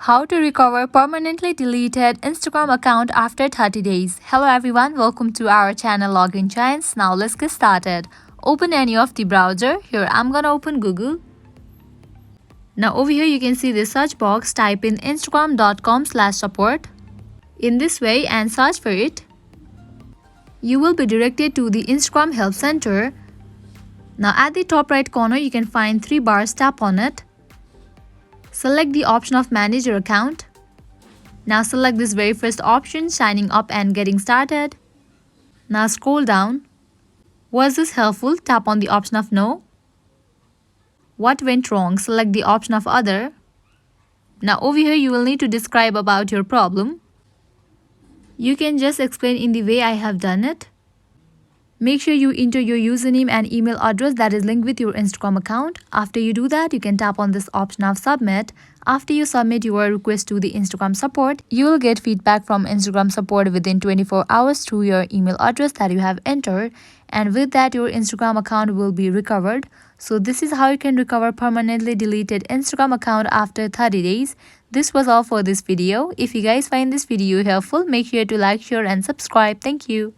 How to recover permanently deleted Instagram account after 30 days. Hello everyone, welcome to our channel Login Giants. Now let's get started. Open any of the browser. Here I'm gonna open Google. Now over here you can see the search box. Type in instagram.com/support. In this way and search for it. You will be directed to the Instagram Help Center. Now at the top right corner you can find 3 bars. Tap on it. Select the option of manage your account. Now select this very first option, signing up and getting started. Now scroll down. Was this helpful? Tap on the option of no. What went wrong? Select the option of other. Now over here you will need to describe about your problem. You can just explain in the way I have done it. Make sure you enter your username and email address that is linked with your Instagram account. After you do that, you can tap on this option of submit. After you submit your request to the Instagram support, you will get feedback from Instagram support within 24 hours through your email address that you have entered. And with that, your Instagram account will be recovered. So this is how you can recover permanently deleted Instagram account after 30 days. This was all for this video. If you guys find this video helpful, make sure to like, share and subscribe. Thank you.